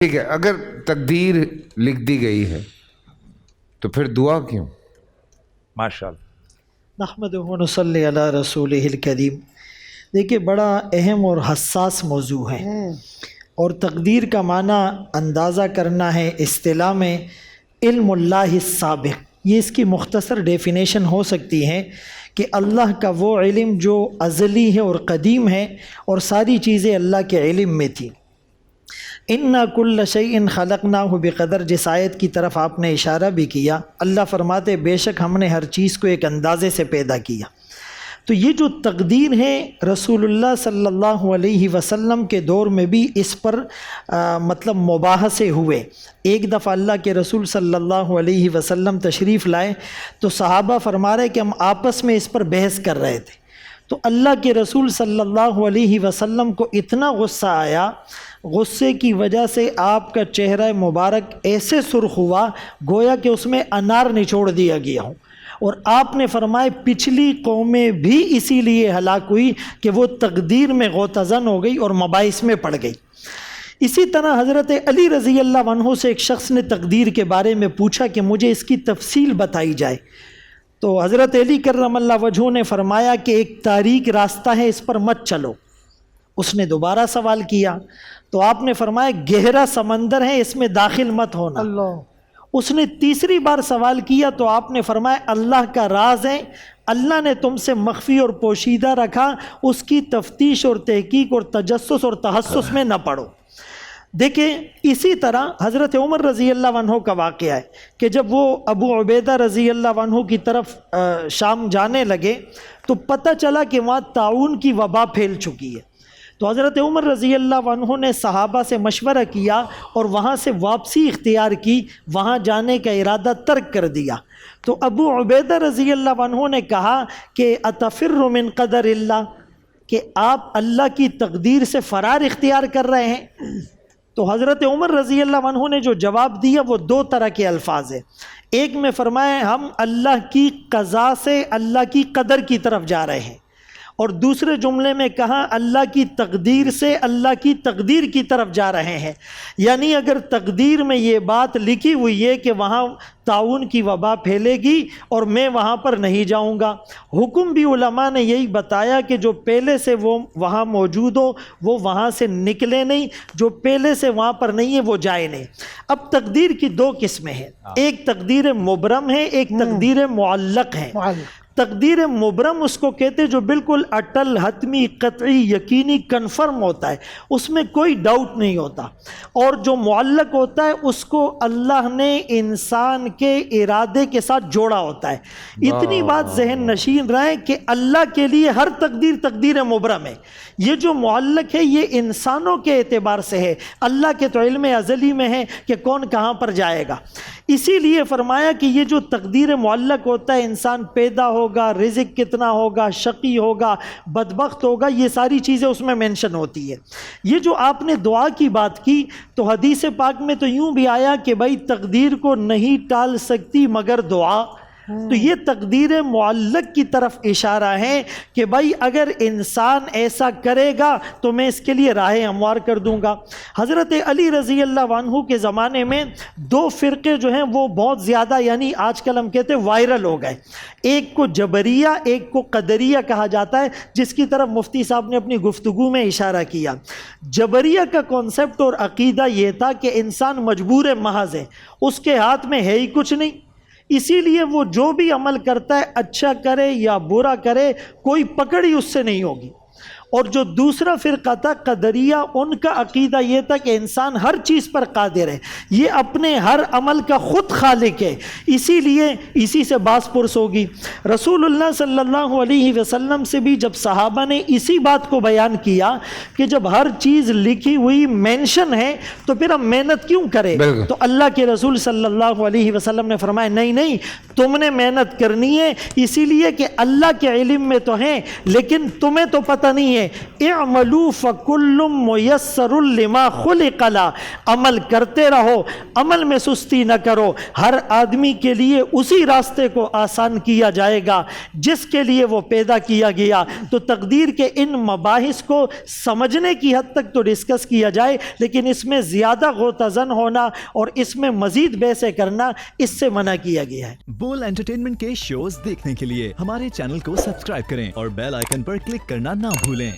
ٹھیک ہے، اگر تقدیر لکھ دی گئی ہے تو پھر دعا کیوں؟ ماشاءاللہ۔ نحمدہ و نصلی علی رسولہ الکریم۔ دیکھیے بڑا اہم اور حساس موضوع ہے، اور تقدیر کا معنی اندازہ کرنا ہے اصطلاح میں علم اللہ السابق۔ یہ اس کی مختصر ڈیفینیشن ہو سکتی ہے کہ اللہ کا وہ علم جو ازلی ہے اور قدیم ہے، اور ساری چیزیں اللہ کے علم میں تھی۔ اِنَّا كُلَّ شَيْءٍ خَلَقْنَاهُ بِقَدَر، جس آیت کی طرف آپ نے اشارہ بھی کیا، اللہ فرماتے بے شک ہم نے ہر چیز کو ایک اندازے سے پیدا کیا۔ تو یہ جو تقدیر ہے، رسول اللہ صلی اللہ علیہ وسلم کے دور میں بھی اس پر مطلب مباحثے ہوئے۔ ایک دفعہ اللہ کے رسول صلی اللہ علیہ وسلم تشریف لائے تو صحابہ فرما رہے کہ ہم آپس میں اس پر بحث کر رہے تھے، تو اللہ کے رسول صلی اللہ علیہ وسلم کو اتنا غصہ آیا، غصے کی وجہ سے آپ کا چہرہ مبارک ایسے سرخ ہوا گویا کہ اس میں انار نچوڑ دیا گیا ہو، اور آپ نے فرمائے پچھلی قومیں بھی اسی لیے ہلاک ہوئی کہ وہ تقدیر میں غوطہ-زن ہو گئی اور مباحث میں پڑ گئی۔ اسی طرح حضرت علی رضی اللہ عنہ سے ایک شخص نے تقدیر کے بارے میں پوچھا کہ مجھے اس کی تفصیل بتائی جائے، تو حضرت علی کرم اللہ وجہہ نے فرمایا کہ ایک تاریک راستہ ہے، اس پر مت چلو۔ اس نے دوبارہ سوال کیا تو آپ نے فرمایا گہرا سمندر ہے، اس میں داخل مت ہونا۔ اس نے تیسری بار سوال کیا تو آپ نے فرمایا اللہ کا راز ہے، اللہ نے تم سے مخفی اور پوشیدہ رکھا، اس کی تفتیش اور تحقیق اور تجسس اور تحسس میں نہ پڑو۔ دیکھیں اسی طرح حضرت عمر رضی اللہ عنہ کا واقعہ ہے کہ جب وہ ابو عبیدہ رضی اللہ عنہ کی طرف شام جانے لگے تو پتہ چلا کہ وہاں طاعون کی وبا پھیل چکی ہے، تو حضرت عمر رضی اللہ عنہ نے صحابہ سے مشورہ کیا اور وہاں سے واپسی اختیار کی، وہاں جانے کا ارادہ ترک کر دیا۔ تو ابو عبیدہ رضی اللہ عنہ نے کہا کہ اتفر من قدر اللہ، کہ آپ اللہ کی تقدیر سے فرار اختیار کر رہے ہیں؟ تو حضرت عمر رضی اللہ عنہ نے جو جواب دیا وہ دو طرح کے الفاظ ہیں۔ ایک میں فرمایا ہم اللہ کی قضاء سے اللہ کی قدر کی طرف جا رہے ہیں، اور دوسرے جملے میں کہا اللہ کی تقدیر سے اللہ کی تقدیر کی طرف جا رہے ہیں۔ یعنی اگر تقدیر میں یہ بات لکھی ہوئی ہے کہ وہاں طاعون کی وبا پھیلے گی اور میں وہاں پر نہیں جاؤں گا، حکم بھی علماء نے یہی بتایا کہ جو پہلے سے وہ وہاں موجود ہو وہ وہاں سے نکلے نہیں، جو پہلے سے وہاں پر نہیں ہے وہ جائے نہیں۔ اب تقدیر کی دو قسمیں ہیں، ایک تقدیر مبرم ہے، ایک تقدیر معلق ہے۔ تقدیر مبرم اس کو کہتے جو بالکل اٹل، حتمی، قطعی، یقینی، کنفرم ہوتا ہے، اس میں کوئی ڈاؤٹ نہیں ہوتا، اور جو معلق ہوتا ہے اس کو اللہ نے انسان کے ارادے کے ساتھ جوڑا ہوتا ہے۔ اتنی بات ذہن نشین رہے کہ اللہ کے لیے ہر تقدیر تقدیر مبرم ہے، یہ جو معلق ہے یہ انسانوں کے اعتبار سے ہے، اللہ کے تو علم ازلی میں ہے کہ کون کہاں پر جائے گا۔ اسی لیے فرمایا کہ یہ جو تقدیر معلق ہوتا ہے، انسان پیدا ہوگا، رزق کتنا ہوگا، شقی ہوگا، بدبخت ہوگا، یہ ساری چیزیں اس میں مینشن ہوتی ہے۔ یہ جو آپ نے دعا کی بات کی تو حدیث پاک میں تو یوں بھی آیا کہ بھائی تقدیر کو نہیں ٹال سکتی مگر دعا، تو یہ تقدیر معلق کی طرف اشارہ ہے کہ بھائی اگر انسان ایسا کرے گا تو میں اس کے لیے راہ ہموار کر دوں گا۔ حضرت علی رضی اللہ عنہ کے زمانے میں دو فرقے جو ہیں وہ بہت زیادہ، یعنی آج کل ہم کہتے ہیں وائرل ہو گئے، ایک کو جبریہ ایک کو قدریہ کہا جاتا ہے، جس کی طرف مفتی صاحب نے اپنی گفتگو میں اشارہ کیا۔ جبریہ کا کانسیپٹ اور عقیدہ یہ تھا کہ انسان مجبور محض ہے، اس کے ہاتھ میں ہے ہی کچھ نہیں، اسی لیے وہ جو بھی عمل کرتا ہے اچھا کرے یا برا کرے کوئی پکڑ ہی اس سے نہیں ہوگی۔ اور جو دوسرا فرقہ تھا قدریہ، ان کا عقیدہ یہ تھا کہ انسان ہر چیز پر قادر ہے، یہ اپنے ہر عمل کا خود خالق ہے، اسی لیے اسی سے باس پرس ہوگی۔ رسول اللہ صلی اللہ علیہ وسلم سے بھی جب صحابہ نے اسی بات کو بیان کیا کہ جب ہر چیز لکھی ہوئی مینشن ہے تو پھر ہم محنت کیوں کریں، تو اللہ کے رسول صلی اللہ علیہ وسلم نے فرمایا نہیں نہیں، تم نے محنت کرنی ہے، اسی لیے کہ اللہ کے علم میں تو ہیں لیکن تمہیں تو پتہ نہیں ہے ہے اعملوا فکل میسر لما خلق لا، عمل کرتے رہو، عمل میں سستی نہ کرو، ہر آدمی کے لیے اسی راستے کو آسان کیا جائے گا جس کے لیے وہ پیدا کیا گیا۔ تو تقدیر کے ان مباحث کو سمجھنے کی حد تک تو ڈسکس کیا جائے، لیکن اس میں زیادہ غوطہ زن ہونا اور اس میں مزید بحثیں کرنا اس سے منع کیا گیا ہے۔ بول انٹرٹینمنٹ کے شوز دیکھنے کے لیے ہمارے چینل کو سبسکرائب کریں اور بیل آئیکن پر کلک کرنا نہ بھولیں۔